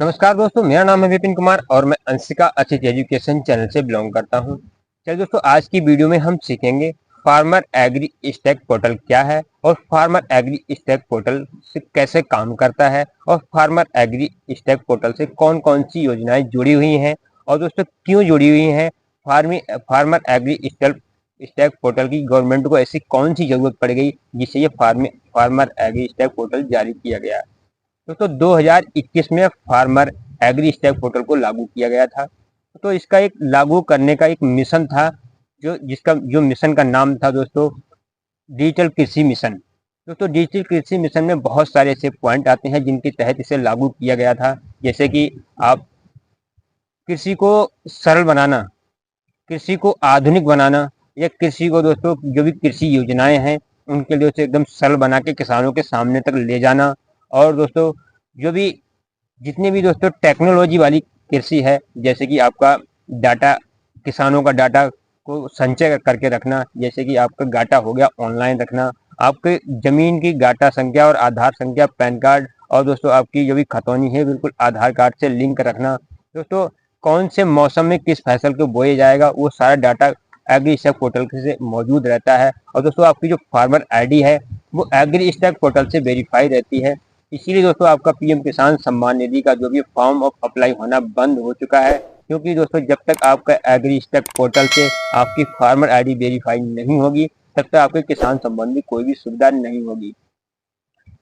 नमस्कार दोस्तों, मेरा नाम है विपिन कुमार और मैं अंशिका अचित एजुकेशन चैनल से बिलोंग करता हूं। चलिए दोस्तों, आज की वीडियो में हम सीखेंगे फार्मर एग्री स्टैक पोर्टल क्या है और फार्मर एग्री स्टैक पोर्टल से कैसे काम करता है और फार्मर एग्री स्टैक पोर्टल से कौन कौन सी योजनाएं जुड़ी हुई हैं और दोस्तों क्यों जुड़ी हुई हैं। फार्मर एग्री स्टैक पोर्टल की गवर्नमेंट को ऐसी कौन सी जरूरत पड़ गई जिससे ये फार्मर एग्री स्टैक पोर्टल जारी किया गया। दोस्तों 2021 में फार्मर एग्री स्टैक पोर्टल को लागू किया गया था। तो इसका एक लागू करने का एक मिशन था, जो मिशन का नाम था दोस्तों डिजिटल कृषि मिशन। दोस्तों डिजिटल कृषि मिशन में बहुत सारे ऐसे पॉइंट आते हैं जिनके तहत इसे लागू किया गया था, जैसे कि आप कृषि को सरल बनाना, कृषि को आधुनिक बनाना, या कृषि को दोस्तों जो भी कृषि योजनाएं हैं उनके लिए उसे एकदम सरल बना के किसानों के सामने तक ले जाना। और दोस्तों जो भी जितनी भी दोस्तों टेक्नोलॉजी वाली कृषि है, जैसे कि आपका डाटा, किसानों का डाटा को संचय करके रखना, जैसे कि आपका डाटा हो गया ऑनलाइन रखना, आपके जमीन की डाटा संख्या और आधार संख्या, पैन कार्ड, और दोस्तों आपकी जो भी खतौनी है बिल्कुल आधार कार्ड से लिंक रखना। दोस्तों कौन से मौसम में किस फसल को बोया जाएगा वो सारा डाटा एग्री स्टैक पोर्टल से मौजूद रहता है। और दोस्तों आपकी जो फार्मर आईडी है वो एग्री स्टैक पोर्टल से वेरीफाई रहती है। इसीलिए दोस्तों आपका पीएम किसान सम्मान निधि का जो भी फॉर्म ऑफ अप्लाई होना बंद हो चुका है, क्योंकि दोस्तों जब तक आपका एग्री स्टैक पोर्टल से आपकी फार्मर आईडी वेरीफाई नहीं होगी तब तक आपके किसान संबंधी कोई भी सुविधा नहीं होगी।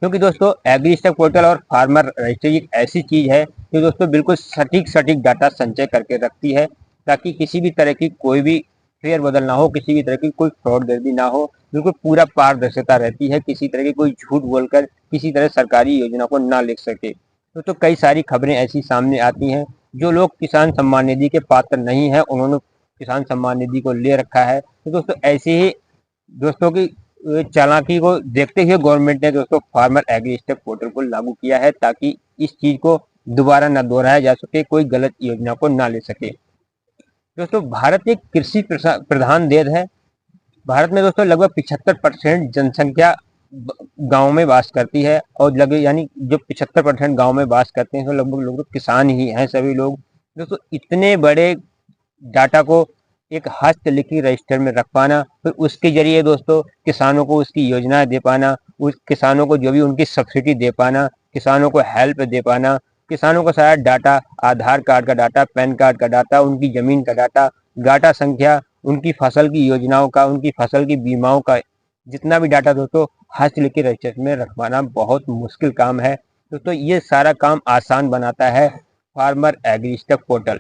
क्योंकि दोस्तों एग्री स्टैक पोर्टल और फार्मर रजिस्ट्री एक ऐसी चीज है जो दोस्तों बिल्कुल सटीक सटीक डाटा संचय करके रखती है, ताकि किसी भी तरह की कोई भी फेर बदल ना हो, किसी भी तरह की कोई फ्रॉडगिर्दी ना हो, बिल्कुल पूरा पारदर्शिता रहती है, किसी तरह की कोई झूठ बोलकर किसी तरह सरकारी योजना को ना लिख सके। तो कई सारी खबरें ऐसी सामने आती हैं, जो लोग किसान सम्मान निधि के पात्र नहीं है उन्होंने किसान सम्मान निधि को ले रखा है। तो दोस्तों ऐसे ही दोस्तों की चालाकी को देखते हुए गवर्नमेंट ने दोस्तों फार्मर एग्री स्टैक पोर्टल को लागू किया है, ताकि इस चीज को दोबारा न दोहराया जा सके, कोई गलत योजना को ना ले सके। दोस्तों भारत एक कृषि प्रधान देश है। भारत में दोस्तों लगभग 75% जनसंख्या गांव में वास करती है, और लगभग यानी जो 75% गांव में वास करते हैं तो लगभग लोग किसान ही हैं सभी लोग। दोस्तों इतने बड़े डाटा को एक हस्तलिखित रजिस्टर में रख पाना, फिर उसके जरिए दोस्तों किसानों को उसकी योजनाएं दे पाना, उस किसानों को जो भी उनकी सब्सिडी दे पाना, किसानों को हेल्प दे पाना, किसानों का सारा डाटा, आधार कार्ड का डाटा, पैन कार्ड का डाटा, उनकी जमीन का डाटा, डाटा संख्या, उनकी फसल की योजनाओं का, उनकी फसल की बीमाओं का जितना भी डाटा दोस्तों हस्तलिखित रजिस्टर में रखवाना बहुत मुश्किल काम है। दोस्तों ये सारा काम आसान बनाता है फार्मर एग्री स्टैक पोर्टल।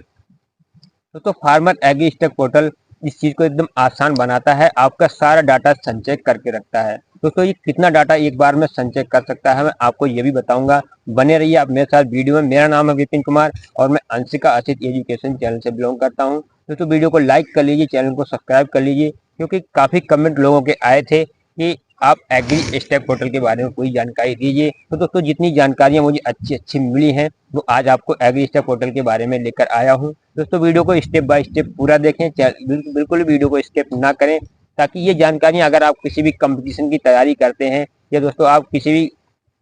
तो फार्मर एग्री स्टैक पोर्टल इस चीज को एकदम आसान बनाता है, आपका सारा डाटा संचय करके रखता है। दोस्तों ये कितना डाटा एक बार में संचय कर सकता है मैं आपको ये भी बताऊंगा, बने रहिए आप मेरे साथ वीडियो में। मेरा नाम है विपिन कुमार और मैं अंशिका अचित एजुकेशन चैनल से बिलोंग करता हूँ। दोस्तों वीडियो को लाइक कर लीजिए, चैनल को सब्सक्राइब कर लीजिए, क्योंकि काफी कमेंट लोगों के आए थे कि आप एग्री स्टैक पोर्टल के बारे में कोई जानकारी दीजिए। तो दोस्तों जितनी जानकारियां मुझे अच्छी अच्छी मिली हैं वो आज आपको एग्री स्टैक पोर्टल के बारे में लेकर आया हूं। दोस्तों वीडियो को स्टेप बाय स्टेप पूरा देखें, बिल्कुल वीडियो को स्किप ना करें, ताकि ये जानकारियां अगर आप किसी भी कंपटीशन की तैयारी करते हैं, या दोस्तों आप किसी भी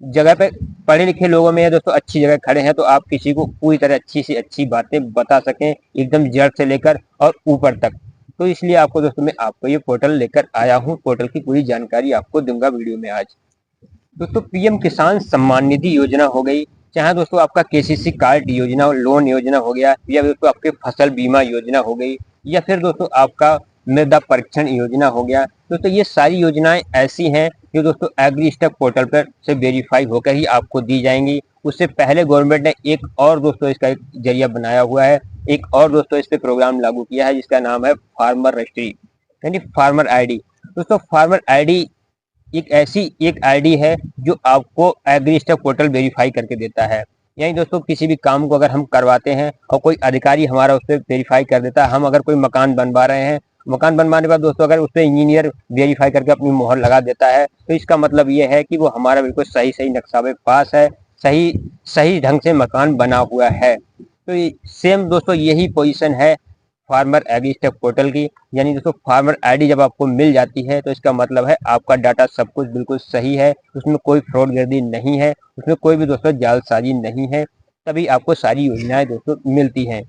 जगह पे पढ़े लिखे लोगों में या दोस्तों अच्छी जगह खड़े हैं, तो आप किसी को पूरी तरह अच्छी से अच्छी बातें बता सकें, एकदम जड़ से लेकर और ऊपर तक। तो इसलिए आपको दोस्तों मैं आपको ये पोर्टल लेकर आया हूँ, पोर्टल की पूरी जानकारी आपको दूंगा वीडियो में आज। दोस्तों पीएम किसान सम्मान निधि योजना हो गई, चाहे दोस्तों आपका केसीसी कार्ड योजना लोन योजना हो गया, या दोस्तों आपके फसल बीमा योजना हो गई, या फिर दोस्तों आपका मृदा परीक्षण योजना हो गया। दोस्तों ये सारी योजनाएं ऐसी हैं जो दोस्तों एग्री स्टैक पोर्टल पर से वेरीफाई होकर ही आपको दी जाएंगी। उससे पहले गवर्नमेंट ने एक और दोस्तों इसका एक जरिया बनाया हुआ है, एक और दोस्तों इस पे प्रोग्राम लागू किया है जिसका नाम है फार्मर रजिस्ट्री यानी फार्मर आईडी। दोस्तों फार्मर आईडी एक आईडी है जो आपको एग्री स्टैक पोर्टल वेरीफाई करके देता है। यानी दोस्तों किसी भी काम को अगर हम करवाते हैं और कोई अधिकारी हमारा उस पर वेरीफाई कर देता है, हम अगर कोई मकान बनवा रहे हैं, मकान बनवाने के बाद दोस्तों अगर उस पर इंजीनियर वेरीफाई करके अपनी मोहर लगा देता है, तो इसका मतलब ये है कि वो हमारा बिल्कुल सही सही नक्शा पे पास है, सही सही ढंग से मकान बना हुआ है। तो सेम दोस्तों यही पोजीशन है फार्मर एग्री स्टैक पोर्टल की। यानी दोस्तों फार्मर आईडी जब आपको मिल जाती है तो इसका मतलब है आपका डाटा सब कुछ बिल्कुल सही है, उसमें कोई फ्रॉडगिर्दी नहीं है, उसमें कोई भी दोस्तों जालसाजी नहीं है। तभी आपको सारी योजनाएं दोस्तों मिलती हैं।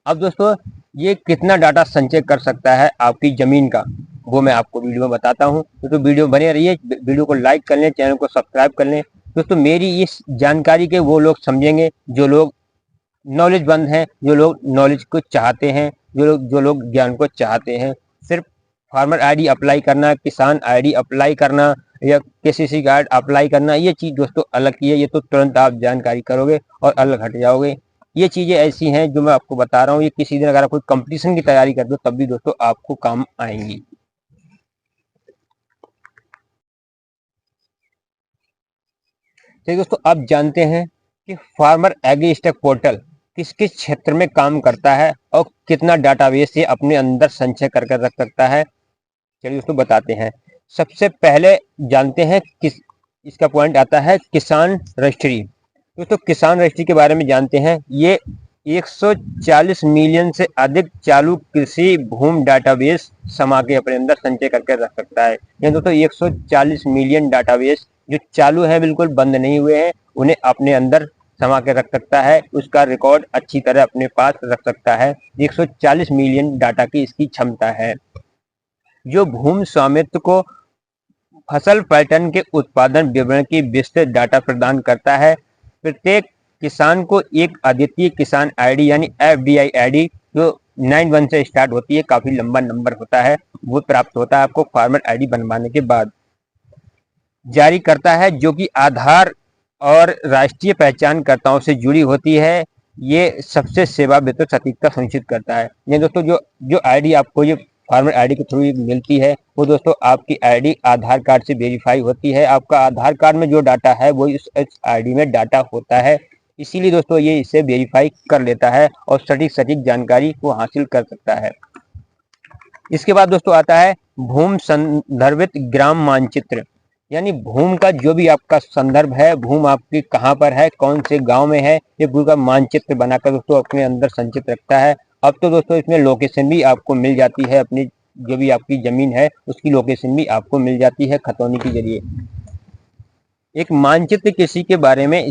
अब दोस्तों ये कितना डाटा संचय कर सकता है आपकी जमीन का, वो मैं आपको वीडियो में बताता हूँ। तो वीडियो बने रहिए, वीडियो को लाइक कर लें, चैनल को सब्सक्राइब कर लें। दोस्तों मेरी इस जानकारी के वो लोग समझेंगे जो लोग नॉलेजमंद हैं, जो लोग नॉलेज को चाहते हैं, जो लोग ज्ञान को चाहते हैं। सिर्फ फार्मर आईडी अप्लाई करना, किसान आईडी अप्लाई करना या केसीसी कार्ड अप्लाई करना, ये चीज़ दोस्तों अलग की है। ये तो तुरंत आप जानकारी करोगे और अलग हट जाओगे। ये चीज़ें ऐसी हैं जो मैं आपको बता रहा हूँ, ये किसी दिन अगर आप कोई कंपटीशन की तैयारी कर दो तब भी दोस्तों आपको काम आएंगी। चलिए दोस्तों आप जानते हैं कि फार्मर एग्री स्टैक पोर्टल किस किस क्षेत्र में काम करता है और कितना डाटाबेस ये अपने अंदर संचय करके रख सकता है। चलिए दोस्तों बताते हैं। सबसे पहले जानते हैं किस इसका पॉइंट आता है किसान रजिस्ट्री। दोस्तों किसान रजिस्ट्री के बारे में जानते हैं। ये 140 मिलियन से अधिक चालू कृषि भूमि डाटाबेस समा के अपने अंदर संचय करके रख सकता है। ये दोस्तों 140 मिलियन डाटाबेस जो चालू है, बिल्कुल बंद नहीं हुए हैं, उन्हें अपने अंदर समा के रख सकता है। उसका रिकॉर्ड अच्छी तरह अपने पास रख सकता है। 140 मिलियन डाटा की इसकी क्षमता है, जो भूमि स्वामित्व को फसल पैटर्न के उत्पादन विवरण की विस्तृत डाटा प्रदान करता है। प्रत्येक किसान को एक अद्वितीय किसान आईडी यानी एफडीआई आईडी जो 91 से स्टार्ट होती है, काफी लंबा नंबर होता है, वो प्राप्त होता है आपको फार्मर आईडी बनवाने के बाद। जारी करता है जो कि आधार और राष्ट्रीय पहचानकर्ताओं से जुड़ी होती है। ये सबसे सेवा वितरण सटीकता सुनिश्चित करता है। ये दोस्तों जो आईडी आपको ये फार्मर आईडी के थ्रू मिलती है, वो दोस्तों आपकी आईडी आधार कार्ड से वेरीफाई होती है। आपका आधार कार्ड में जो डाटा है वो इस आईडी में डाटा होता है, इसीलिए दोस्तों ये इसे वेरीफाई कर लेता है और सटीक जानकारी को हासिल कर सकता है। इसके बाद दोस्तों आता है भूमि संदर्भित ग्राम मानचित्र, यानी भूमि का जो भी आपका संदर्भ है, भूमि आपकी कहाँ पर है, कौन से गांव में है, ये पूरा का मानचित्र बनाकर दोस्तों अपने अंदर संचित रखता है। अब तो दोस्तों इसमें लोकेशन भी आपको मिल जाती है, अपनी जो भी आपकी जमीन है उसकी लोकेशन भी आपको मिल जाती है खतौनी के जरिए। एक मानचित्र किसी के बारे में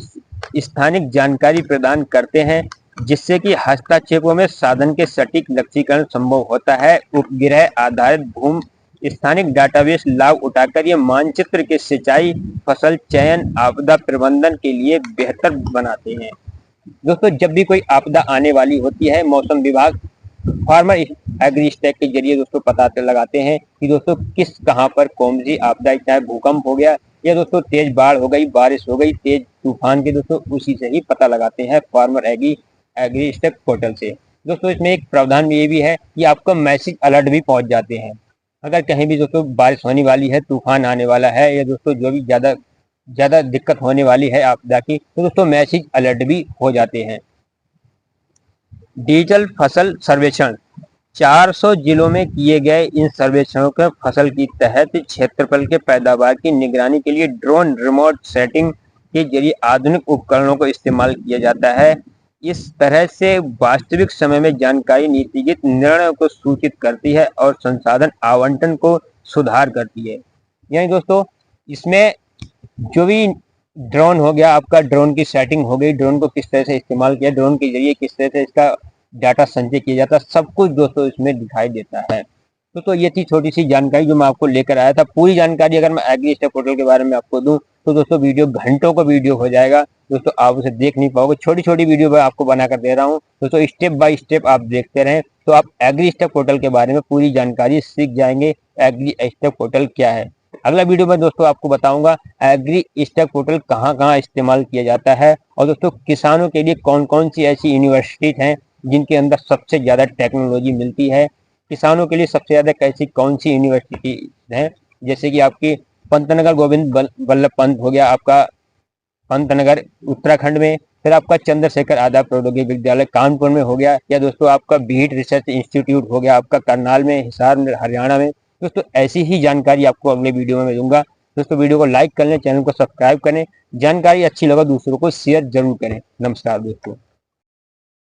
स्थानिक जानकारी प्रदान करते हैं, जिससे कि हस्तक्षेपों में साधन के सटीक लक्ष्यीकरण संभव होता है। उपग्रह आधारित भूमि स्थानिक डाटाबेस लाभ उठाकर ये मानचित्र के सिंचाई, फसल चयन, आपदा प्रबंधन के लिए बेहतर बनाते हैं। दोस्तों जब भी कोई आपदा आने वाली होती है, मौसम विभाग फार्मर एग्री स्टैक के जरिए दोस्तों पता लगाते हैं कि दोस्तों किस कहाँ पर कौन सी आपदा, चाहे भूकंप हो गया या दोस्तों तेज बाढ़ हो गई, बारिश हो गई, तेज तूफान के, दोस्तों उसी से ही पता लगाते हैं फार्मर एग्री स्टैक पोर्टल से। दोस्तों इसमें एक प्रावधान ये भी है कि आपको मैसेज अलर्ट भी पहुंच जाते हैं। अगर कहीं भी दोस्तों बारिश होने वाली है, तूफान आने वाला है या दोस्तों जो भी ज्यादा दिक्कत होने वाली है आपदा की, तो दोस्तों मैसेज अलर्ट भी हो जाते हैं। डिजिटल फसल सर्वेक्षण 400 जिलों में किए गए इन सर्वेक्षणों के फसल की तहत क्षेत्रफल के पैदावार की निगरानी के लिए ड्रोन रिमोट सेटिंग के जरिए आधुनिक उपकरणों को इस्तेमाल किया जाता है। इस तरह से वास्तविक समय में जानकारी नीतिगत निर्णयों को सूचित करती है और संसाधन आवंटन को सुधार करती है। यानी दोस्तों इसमें जो भी ड्रोन हो गया, आपका ड्रोन की सेटिंग हो गई, ड्रोन को किस तरह से इस्तेमाल किया, ड्रोन के जरिए किस तरह से इसका डाटा संचय किया जाता है, सब कुछ दोस्तों इसमें दिखाई देता है। तो ये थी छोटी सी जानकारी जो मैं आपको लेकर आया था। पूरी जानकारी अगर मैं एग्री स्टैक पोर्टल के बारे में आपको दूं तो दोस्तों वीडियो घंटों का वीडियो हो जाएगा, दोस्तों आप उसे देख नहीं पाओगे। छोटी छोटी वीडियो मैं आपको बनाकर दे रहा हूँ दोस्तों, स्टेप बाय स्टेप आप देखते रहें तो आप एग्री स्टैक पोर्टल के बारे में पूरी जानकारी सीख जाएंगे। एग्री स्टैक पोर्टल क्या है, अगला वीडियो में दोस्तों आपको बताऊंगा एग्री स्टैक पोर्टल कहाँ कहाँ इस्तेमाल किया जाता है, और दोस्तों किसानों के लिए कौन कौन सी ऐसी यूनिवर्सिटीज हैं जिनके अंदर सबसे ज्यादा टेक्नोलॉजी मिलती है। किसानों के लिए सबसे ज्यादा कैसी कौन सी यूनिवर्सिटी है, जैसे कि आपकी पंतनगर गोविंद वल्लभ पंत हो गया, आपका पंतनगर उत्तराखंड में, फिर आपका चंद्रशेखर आजाद प्रौद्योगिकी विद्यालय कानपुर में हो गया, या दोस्तों आपका बीट रिसर्च इंस्टीट्यूट हो गया आपका करनाल में, हिसार में, हरियाणा में। दोस्तों ऐसी ही जानकारी आपको अगले वीडियो में मैं दूंगा। दोस्तों वीडियो को लाइक कर लें, चैनल को सब्सक्राइब करें, जानकारी अच्छी लगा दूसरों को शेयर जरूर करें। नमस्कार दोस्तों।